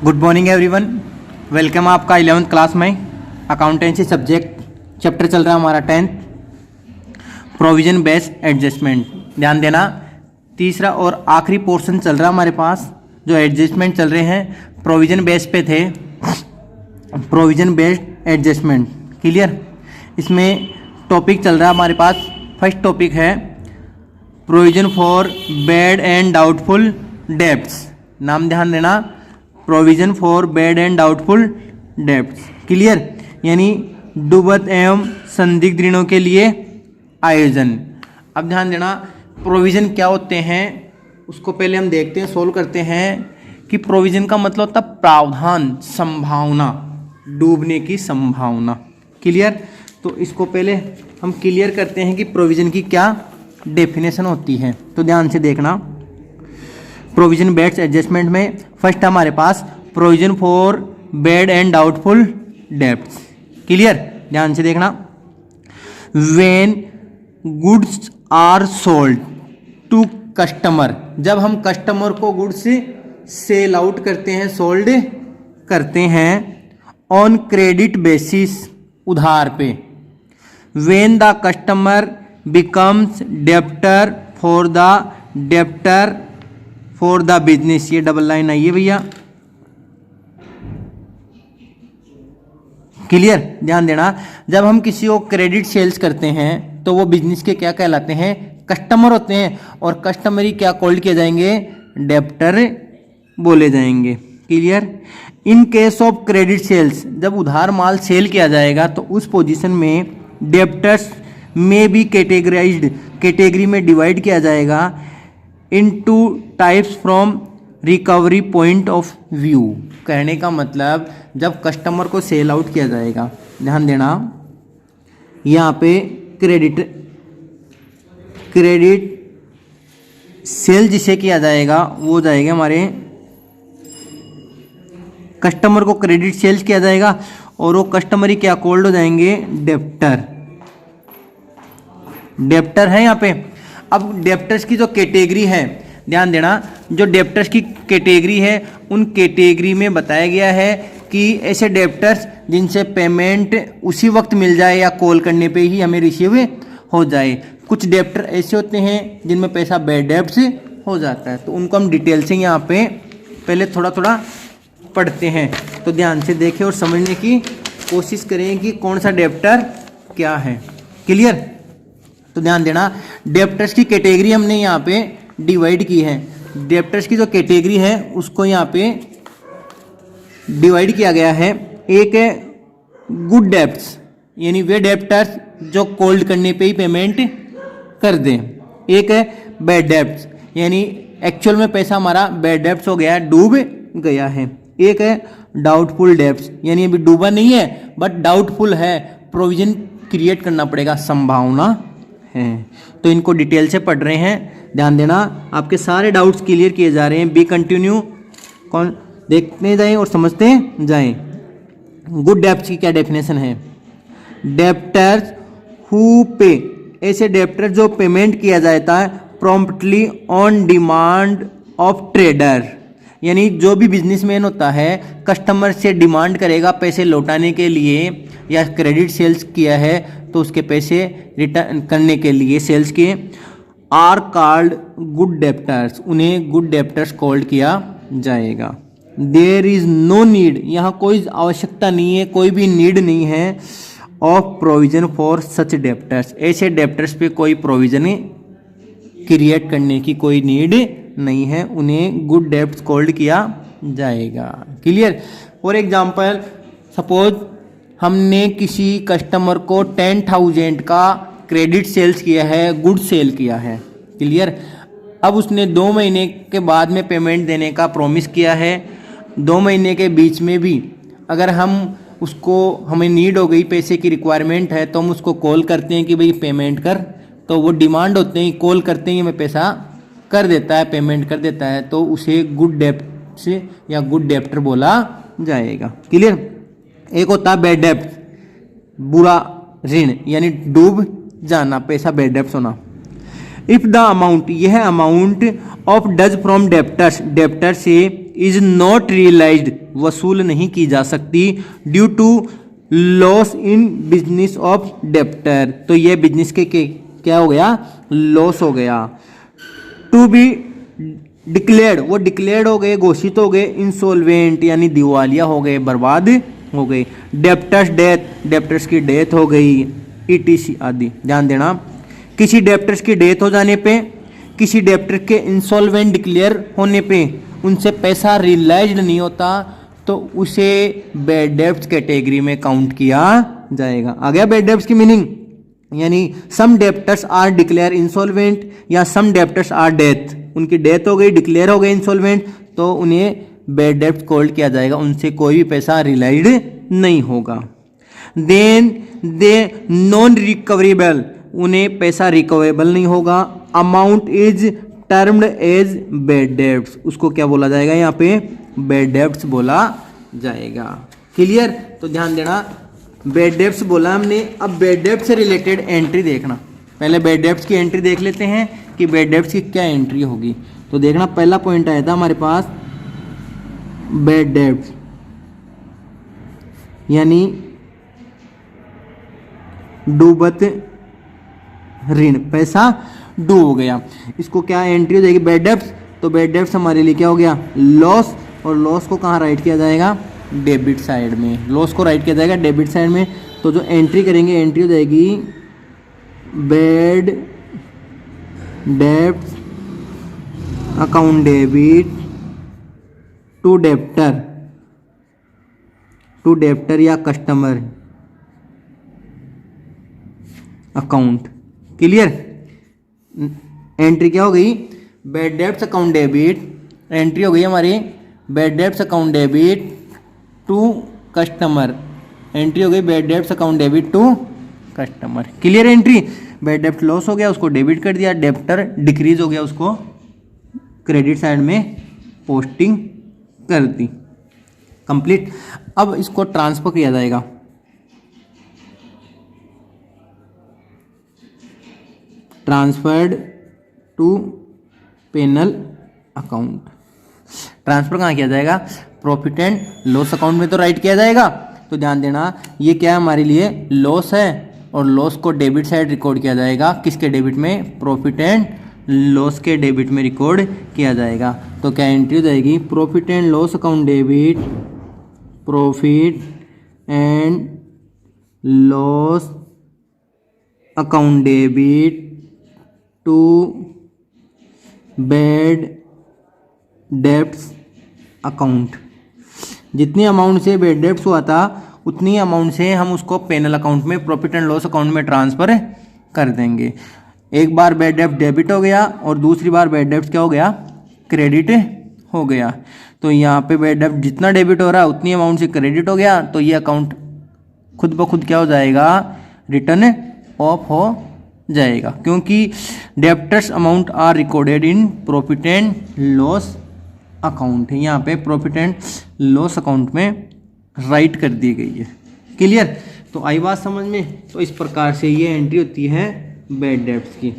Good morning everyone, welcome आपका 11th class में। Accountancy subject chapter चल रहा है हमारा 10th प्रोविजन बेस्ड एडजस्टमेंट। ध्यान देना, तीसरा और आखिरी पोर्शन चल रहा है हमारे पास। जो एडजस्टमेंट चल रहे हैं प्रोविजन बेस पे थे, प्रोविजन बेस्ड एडजस्टमेंट। क्लियर? इसमें टॉपिक चल रहा है हमारे पास। फर्स्ट टॉपिक है provision for bad and doubtful debts. नाम ध्यान देना, provision for bad and doubtful debts. Clear? यानी डूबत एवं संदिग्ध ऋणों के लिए आयोजन। अब ध्यान देना, प्रोविजन क्या होते हैं उसको पहले हम देखते हैं, सोल्व करते हैं कि प्रोविजन का मतलब होता है प्रावधान, संभावना, डूबने की संभावना। क्लियर? तो इसको पहले हम क्लियर करते हैं कि प्रोविजन की क्या डेफिनेशन होती है। तो ध्यान से देखना, प्रोविजन बेस्ड एडजस्टमेंट में फर्स्ट हमारे पास provision for bad and doubtful debts. Clear? ध्यान से देखना, when goods are sold to customer, जब हम कस्टमर को गुड्स सेल आउट करते हैं, सोल्ड करते हैं ऑन क्रेडिट बेसिस, उधार पे। When the customer becomes debtor for the business, ये डबल लाइन आई है भैया। क्लियर? ध्यान देना, जब हम किसी को क्रेडिट सेल्स करते हैं तो वो बिजनेस के क्या कहलाते हैं? कस्टमर होते हैं। और कस्टमर ही क्या कॉल्ड किए जाएंगे? डेप्टर बोले जाएंगे। Clear? In case of credit sales, जब उधार माल सेल किया जाएगा तो उस पोजीशन में डेप्टर्स में भी कैटेगरी में डिवाइड किया जाएगा into types from recovery point of view. कहने का मतलब, जब कस्टमर को सेल आउट किया जाएगा, ध्यान देना, यहाँ पे क्रेडिट सेल जिसे किया जाएगा वो जाएगा हमारे कस्टमर को क्रेडिट सेल्स किया जाएगा और वो कस्टमर ही क्या कॉल्ड हो जाएंगे? डेप्टर है यहाँ पे। अब डेप्टर्स की जो कैटेगरी है, ध्यान देना, जो डेप्टर्स की कैटेगरी है उन कैटेगरी में बताया गया है कि ऐसे डेप्टर्स जिनसे पेमेंट उसी वक्त मिल जाए या कॉल करने पे ही हमें रिसीव हो जाए। कुछ डेप्टर ऐसे होते हैं जिनमें पैसा बैड डेब्ट से हो जाता है, तो उनको हम डिटेल से यहाँ पे पहले थोड़ा थोड़ा पढ़ते हैं। तो ध्यान से देखें और समझने की कोशिश करें कि कौन सा डेप्टर क्या है। क्लियर? तो ध्यान देना, डेप्टर्स की कैटेगरी हमने यहाँ पे डिवाइड की है। डेप्टर्स की जो कैटेगरी है उसको यहाँ पे डिवाइड किया गया है। एक है गुड डेब्ट्स, यानी वे डेप्टर्स जो कॉल्ड करने पे ही पेमेंट कर दें। एक है बैड डेब्ट्स, यानी एक्चुअल में पैसा हमारा बैड डेब्ट्स हो गया, डूब गया है। एक है डाउटफुल डेब्ट्स, यानी अभी डूबा नहीं है बट डाउटफुल है, प्रोविजन क्रिएट करना पड़ेगा, संभावना है। तो इनको डिटेल से पढ़ रहे हैं, ध्यान देना, आपके सारे डाउट्स क्लियर किए जा रहे हैं। बी कंटिन्यू, कौन देखते जाएं और समझते जाएं। गुड डेब्ट्स की क्या डेफिनेशन है? डेप्टर्स हु पे, ऐसे डेप्टर जो पेमेंट किया जाता है promptly on demand of trader, यानी जो भी बिजनेसमैन होता है कस्टमर से डिमांड करेगा पैसे लौटाने के लिए, या क्रेडिट सेल्स किया है तो उसके पैसे रिटर्न करने के लिए सेल्स के, आर कॉल्ड गुड डेप्टर्स, उन्हें गुड डेप्टर्स कॉल्ड किया जाएगा। देयर इज नो नीड, यहाँ कोई आवश्यकता नहीं है, कोई भी नीड नहीं है of provision for such debtors, ऐसे डेप्टर्स पे कोई प्रोविजन क्रिएट करने की कोई नीड नहीं है, उन्हें गुड डेब्ट्स कॉल्ड किया जाएगा। क्लियर? फॉर एग्जाम्पल, सपोज हमने किसी कस्टमर को 10,000 का क्रेडिट सेल्स किया है, गुड सेल किया है। क्लियर? अब उसने 2 महीने के बाद में पेमेंट देने का प्रॉमिस किया है। 2 महीने के बीच में भी अगर हमें नीड हो गई, पैसे की रिक्वायरमेंट है, तो हम उसको कॉल करते हैं कि भाई पेमेंट कर, तो वो डिमांड होते हैं, कॉल करते हैं, हमें पैसा कर देता है, पेमेंट कर देता है, तो उसे गुड डेब्ट या गुड डेप्टर बोला जाएगा। क्लियर? एक होता है बैड डेब्ट, बुरा ऋण, यानी डूब जाना, पैसा बैड डेब्ट होना। इफ द अमाउंट, यह amount of dues from debtors, debtor से इज नॉट रियलाइज्ड, वसूल नहीं की जा सकती due to loss in business of debtor. तो ये बिजनेस के क्या हो गया, लॉस हो गया। टू बी डिक्लेयर्ड, वो डिक्लेयर्ड हो गए, घोषित हो गए। इंसॉल्वेंट यानी दिवालिया हो गए, बर्बाद हो गए। डेप्टर्स डेथ, डेप्टर्स की डेथ हो गई, ईटीसी आदि। ध्यान देना, किसी डेप्टर्स की डेथ हो जाने पे, किसी डेप्टर के इंसॉल्वेंट डिक्लेयर होने पे उनसे पैसा रियलाइज्ड नहीं होता तो उसे बैड डेब्ट्स कैटेगरी में काउंट किया जाएगा। आ गया बैड डेब्ट्स की मीनिंग, यानी सम डेप्टर्स आर डिक्लेयर इंसॉल्वेंट या सम डेप्टर्स आर डेथ, उनकी डेथ हो गई, डिक्लेयर हो गए इंसॉल्वेंट, तो उन्हें बैड डेब्ट कॉल्ड किया जाएगा, उनसे कोई भी पैसा रिलाइड नहीं होगा। देन दे नॉन रिकवरेबल, उन्हें पैसा रिकवरेबल नहीं होगा। Amount is termed as bad debts, उसको क्या बोला जाएगा, यहाँ पे बैड डेब्ट्स बोला जाएगा। क्लियर? तो ध्यान देना, बैड डेब्ट्स बोला हमने। अब बैड डेब्ट से रिलेटेड एंट्री देखना, पहले बैड डेब्ट्स की एंट्री देख लेते हैं कि बैड डेब्ट्स की क्या एंट्री होगी। तो देखना, पहला पॉइंट आया था हमारे पास बैड डेब्ट्स यानी डूबत ऋण, पैसा डूब गया। इसको क्या एंट्री हो जाएगी, बैड डेब्ट्स। तो बैड डेब्ट्स हमारे लिए क्या हो गया, लॉस, और लॉस को कहाँ राइट किया जाएगा, डेबिट साइड में। लॉस को राइट किया जाएगा डेबिट साइड में। तो जो एंट्री करेंगे, एंट्री हो जाएगी bad debts account debit to debtor या कस्टमर अकाउंट। क्लियर? एंट्री क्या हो गई, bad debts account debit, entry हो गई हमारी bad debts account debit to customer, entry हो गई bad debts account debit to customer. Clear entry? Bad डेब्ट लॉस हो गया, उसको डेबिट कर दिया, डेप्टर डिक्रीज हो गया, उसको क्रेडिट साइड में पोस्टिंग कर दी। कंप्लीट। अब इसको ट्रांसफर किया जाएगा, transferred to P and L account. Transfer कहाँ किया जाएगा, प्रॉफिट एंड लॉस अकाउंट में तो राइट किया जाएगा। तो ध्यान देना, ये क्या है हमारे लिए, लॉस है, और लॉस को डेबिट साइड रिकॉर्ड किया जाएगा, किसके डेबिट में, प्रॉफिट एंड लॉस के डेबिट में रिकॉर्ड किया जाएगा। तो क्या एंट्री हो जाएगी, profit and loss account debit, profit and loss account debit to bad debts account. जितनी अमाउंट से बैड डेब्ट्स हुआ था उतनी अमाउंट से हम उसको पेनल अकाउंट में, प्रॉफिट एंड लॉस अकाउंट में ट्रांसफर कर देंगे। एक बार बैड डेब्ट डेबिट हो गया और दूसरी बार बैड डेब्ट क्या हो गया, क्रेडिट हो गया। तो यहाँ पे बैड डेब्ट जितना डेबिट हो रहा है उतनी अमाउंट से क्रेडिट हो गया, तो ये अकाउंट खुद ब खुद क्या हो जाएगा, रिटर्न ऑफ हो जाएगा, क्योंकि debtors amount are recorded in profit and loss account. यहाँ पे प्रॉफिट एंड लॉस अकाउंट में राइट कर दी गई है। क्लियर? तो आई बात समझ में? तो इस प्रकार से ये एंट्री होती है बैड डेब्ट्स की,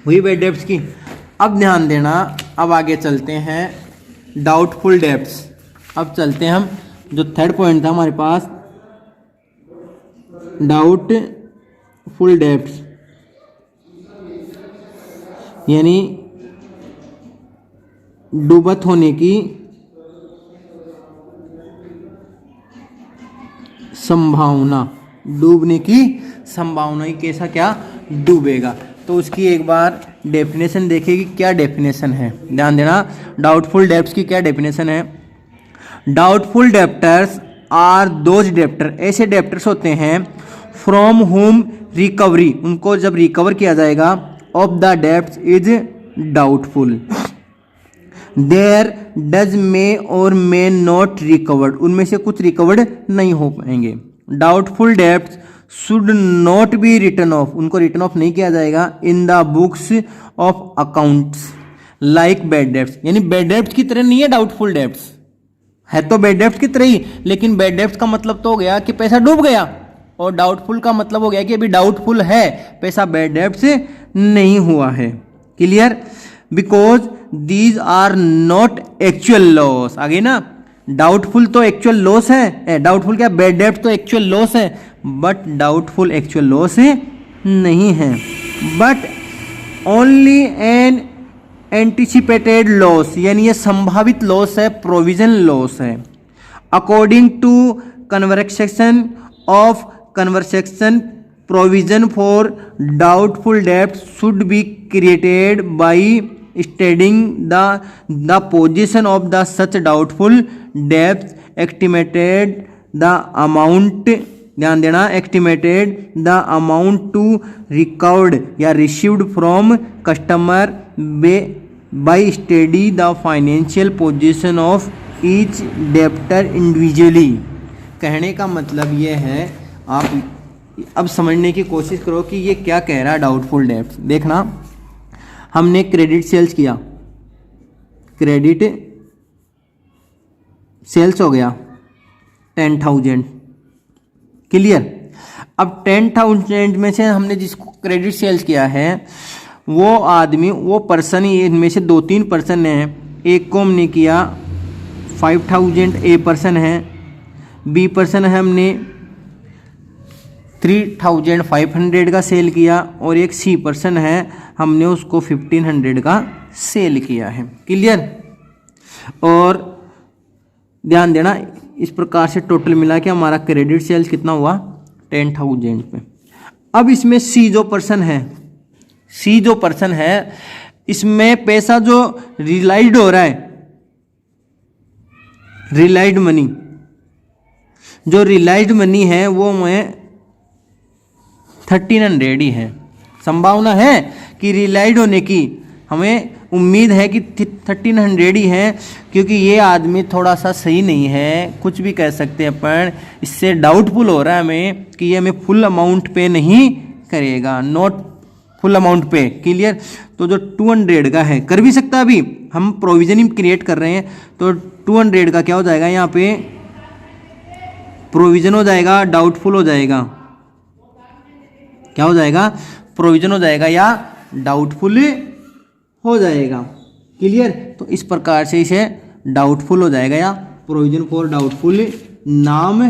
वही बैड डेब्ट्स की। अब ध्यान देना, अब आगे चलते हैं डाउटफुल डेब्ट्स। अब चलते हैं हम, जो थर्ड पॉइंट था हमारे पास, डाउटफुल डेब्ट्स यानी डूबत होने की संभावना, डूबने की संभावना ही कैसा, क्या डूबेगा। तो उसकी एक बार डेफिनेशन देखेगी, क्या डेफिनेशन है, ध्यान देना। डाउटफुल डेब्ट्स की क्या डेफिनेशन है, doubtful debtors are those debtor, ऐसे डेप्टर्स होते हैं फ्रॉम होम रिकवरी, उनको जब रिकवर किया जाएगा, of the debts is doubtful, there does may और मे नॉट रिकवर्ड, उनमें से कुछ रिकवर्ड नहीं हो पाएंगे। Doubtful debts should not be return of, उनको रिटर्न ऑफ नहीं किया जाएगा in the books of accounts like bad debts, यानी बैड डेब्ट्स की तरह नहीं है डाउटफुल डेब्ट्स, है तो बैड डेब्ट्स की तरह ही, लेकिन बैड डेब्ट्स का मतलब तो हो गया कि पैसा डूब गया, और डाउटफुल का मतलब हो गया कि अभी डाउटफुल है, पैसा बैड डेब्ट्स नहीं हुआ है। Clear? Because these are not actual loss, आगे ना, डाउटफुल तो एक्चुअल लॉस है, डाउटफुल क्या, बैड डेब्ट तो एक्चुअल लॉस है, बट डाउटफुल एक्चुअल लॉस नहीं है, but only an anticipated loss, यानी ये संभावित लॉस है, प्रोविजन लॉस है। According to conversation of conversation, provision for doubtful डेब्ट should be created by studying the position of the such doubtful डेब्ट, estimated the amount, ध्यान देना, estimated the amount to recovered या received from customer by study the financial position of each debtor individually. कहने का मतलब ये है, आप अब समझने की कोशिश करो कि ये क्या कह रहा है डाउटफुल डेब्ट। देखना, हमने क्रेडिट सेल्स किया, क्रेडिट सेल्स हो गया 10,000, क्लियर। अब 10,000 में से हमने जिसको क्रेडिट सेल्स किया है वो आदमी, वो पर्सन, इनमें से 2-3 पर्सन हैं। एक को हमने किया 5,000, ए पर्सन है, बी पर्सन है, हमने 3,500 का सेल किया, और एक सी पर्सन है, हमने उसको 1,500 का सेल किया है, क्लियर। और ध्यान देना, इस प्रकार से टोटल मिला के हमारा क्रेडिट सेल्स कितना हुआ, 10,000 पे। अब इसमें सी जो पर्सन है, इसमें पैसा जो रिलाइड हो रहा है, रिलाइड मनी, जो रिलाइड मनी है वो मैं 1,300 ही है। संभावना है कि रिलाइड होने की, हमें उम्मीद है कि 1,300 ही है, क्योंकि ये आदमी थोड़ा सा सही नहीं है, कुछ भी कह सकते हैं अपन। इससे डाउटफुल हो रहा है हमें कि ये हमें फुल अमाउंट पे नहीं करेगा, नॉट फुल अमाउंट पे, क्लियर। तो जो 200 का है, कर भी सकता है, अभी हम प्रोविजन ही क्रिएट कर रहे हैं, तो 200 का क्या हो जाएगा, यहाँ पे प्रोविजन हो जाएगा, डाउटफुल हो जाएगा, क्या हो जाएगा, प्रोविजन हो जाएगा या डाउटफुल हो जाएगा, क्लियर। तो इस प्रकार से इसे डाउटफुल हो जाएगा या प्रोविजन फॉर डाउटफुल नाम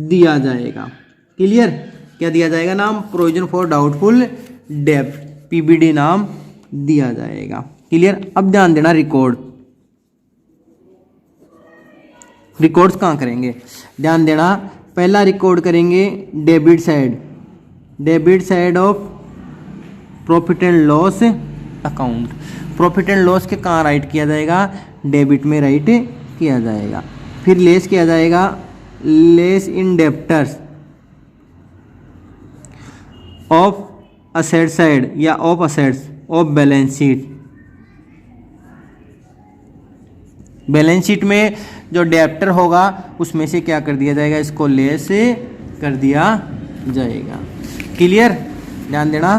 दिया जाएगा, क्लियर। क्या दिया जाएगा नाम, प्रोविजन फॉर डाउटफुल डेब्ट, पीबीडी नाम दिया जाएगा, क्लियर। अब ध्यान देना, रिकॉर्ड्स कहाँ करेंगे, ध्यान देना। पहला रिकॉर्ड करेंगे debit side of profit and loss account. Profit and loss के कहाँ राइट किया जाएगा, डेबिट में राइट किया जाएगा। फिर लेस किया जाएगा, less in debtors of asset side या of assets of balance sheet. Balance sheet में जो डेब्टर होगा उसमें से क्या कर दिया जाएगा, इसको लेस कर दिया जाएगा, क्लियर। ध्यान देना,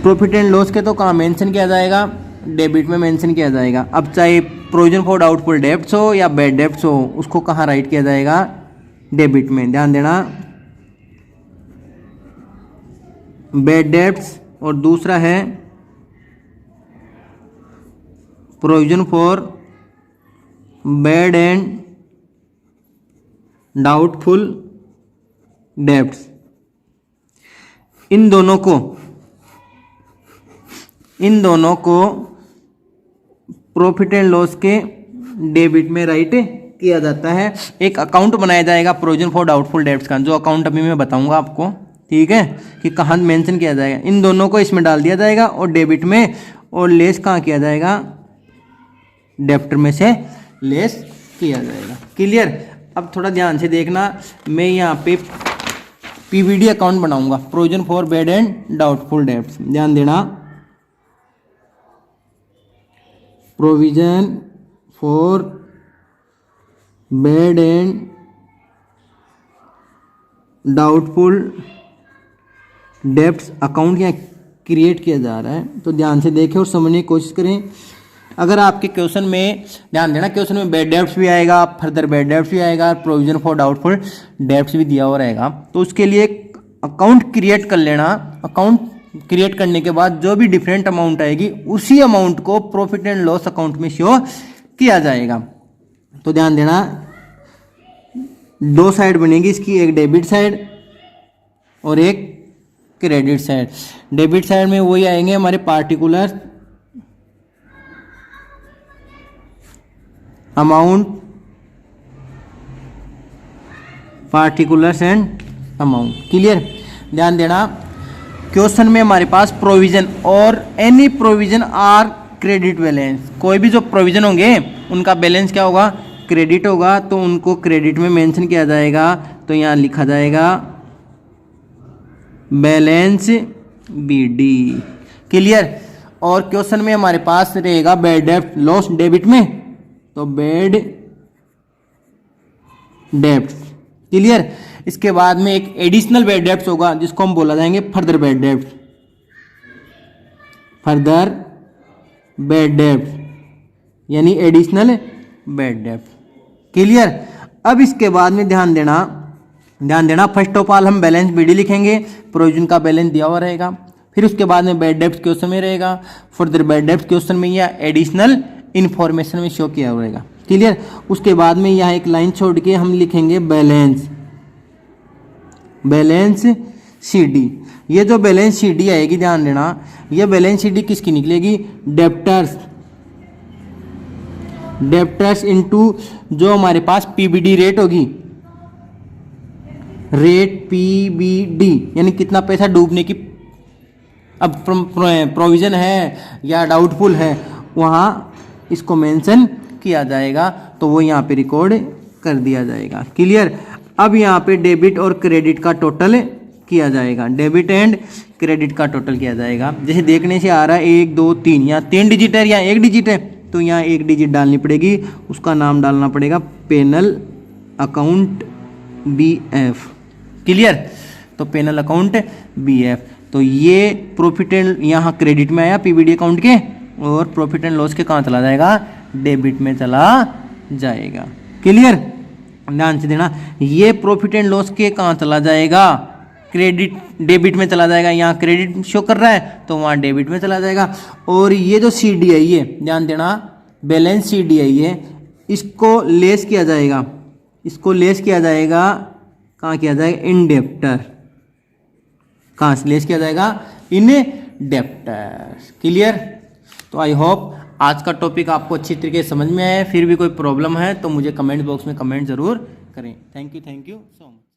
प्रॉफिट एंड लॉस के तो कहाँ मेंशन किया जाएगा, डेबिट में मेंशन किया जाएगा। अब चाहे प्रोविजन फॉर डाउटफुल डेब्ट्स हो या बैड डेब्ट्स हो, उसको कहाँ राइट किया जाएगा, डेबिट में। ध्यान देना, बैड डेब्ट्स, और दूसरा है provision for bad and doubtful debts. इन दोनों को प्रॉफिट एंड लॉस के डेबिट में राइट किया जाता है। एक अकाउंट बनाया जाएगा प्रोविजन फॉर डाउटफुल डेब्ट्स का, जो अकाउंट अभी मैं बताऊंगा आपको, ठीक है, कि कहाँ मेंशन किया जाएगा। इन दोनों को इसमें डाल दिया जाएगा और डेबिट में, और लेस कहाँ किया जाएगा, डेब्टर में से लेस किया जाएगा, क्लियर। अब थोड़ा ध्यान से देखना, मैं यहाँ पे पीवीडी अकाउंट बनाऊंगा, provision for bad and doubtful debts. ध्यान देना, provision for bad and doubtful debts account यहाँ क्रिएट किया जा रहा है। तो ध्यान से देखें और समझने की कोशिश करें। अगर आपके क्वेश्चन में, ध्यान देना, क्वेश्चन में बैड डेब्ट्स भी आएगा, फर्दर बैड डेब्ट्स भी आएगा, प्रोविजन फॉर डाउटफुल डेब्ट्स भी दिया हुआ रहेगा, तो उसके लिए अकाउंट क्रिएट कर लेना। अकाउंट क्रिएट करने के बाद जो भी डिफरेंट अमाउंट आएगी, उसी अमाउंट को प्रॉफिट एंड लॉस अकाउंट में शो किया जाएगा, तो ध्यान देना, दो साइड बनेगी इसकी, एक डेबिट साइड और एक क्रेडिट साइड। डेबिट साइड में वही आएंगे हमारे particular amount, particulars and amount. Clear? ध्यान देना, क्वेश्चन में हमारे पास प्रोविजन और any provision are credit balance, कोई भी जो प्रोविजन होंगे उनका बैलेंस क्या होगा? क्रेडिट होगा, तो उनको क्रेडिट में मेंशन किया जाएगा। तो यहाँ लिखा जाएगा बैलेंस बीडी। क्लियर? और क्वेश्चन में हमारे पास रहेगा बैड डेब्ट लॉस डेबिट में, तो बैड डेब्ट। क्लियर? इसके बाद में एक एडिशनल बैड डेब्ट होगा जिसको हम बोला जाएंगे फर्दर बैड डेब्ट, फर्दर बैड डेब्ट यानी एडिशनल बैड डेब्ट। क्लियर? अब इसके बाद में ध्यान देना फर्स्ट ऑफ ऑल हम बैलेंस बीडी लिखेंगे, प्रोविजन का बैलेंस दिया हुआ रहेगा। फिर उसके बाद में बैड डेब्ट क्वेश्चन में रहेगा, फर्दर बैड डेब्ट क्वेश्चन में या एडिशनल इंफॉर्मेशन में शो किया हुआ रहेगा। क्लियर? उसके बाद में यहाँ एक लाइन छोड़ के हम लिखेंगे बैलेंस सीडी। ये जो बैलेंस सीडी आएगी, ध्यान देना, ये बैलेंस सीडी किसकी निकलेगी? डेप्टर्स इनटू जो हमारे पास पीबीडी रेट होगी, रेट पीबीडी यानी कितना पैसा डूबने की अब प्रोविजन है या डाउटफुल है, वहाँ इसको मेंशन किया जाएगा, तो वो यहाँ पे रिकॉर्ड कर दिया जाएगा। क्लियर? अब यहाँ पे डेबिट और क्रेडिट का टोटल किया जाएगा, डेबिट एंड क्रेडिट का टोटल किया जाएगा। जैसे देखने से आ रहा है 1 2 3, यहाँ 3 डिजिट है, यहाँ 1 डिजिट है, तो यहाँ 1 डिजिट डालनी पड़ेगी, उसका नाम डालना पड़ेगा पेनल अकाउंट BF। क्लियर? तो पेनल अकाउंट BF, तो ये प्रॉफिट एंड यहाँ क्रेडिट में आया पीबीडी अकाउंट के, और प्रॉफिट एंड लॉस के कहाँ चला जाएगा? डेबिट में चला जाएगा। क्लियर? ध्यान से देना, ये प्रॉफिट एंड लॉस के कहाँ चला जाएगा? क्रेडिट डेबिट में चला जाएगा। यहाँ क्रेडिट शो कर रहा है तो वहाँ डेबिट में चला जाएगा। और ये जो CDI है, ध्यान देना, बैलेंस CDI है, इसको लेस किया जाएगा, कहाँ किया जाएगा? इन डेप्टर। कहाँ से लेस किया जाएगा? इन डेप्टर। क्लियर? तो आई होप आज का टॉपिक आपको अच्छी तरीके से समझ में आया है। फिर भी कोई प्रॉब्लम है तो मुझे कमेंट बॉक्स में कमेंट जरूर करें। Thank you so much.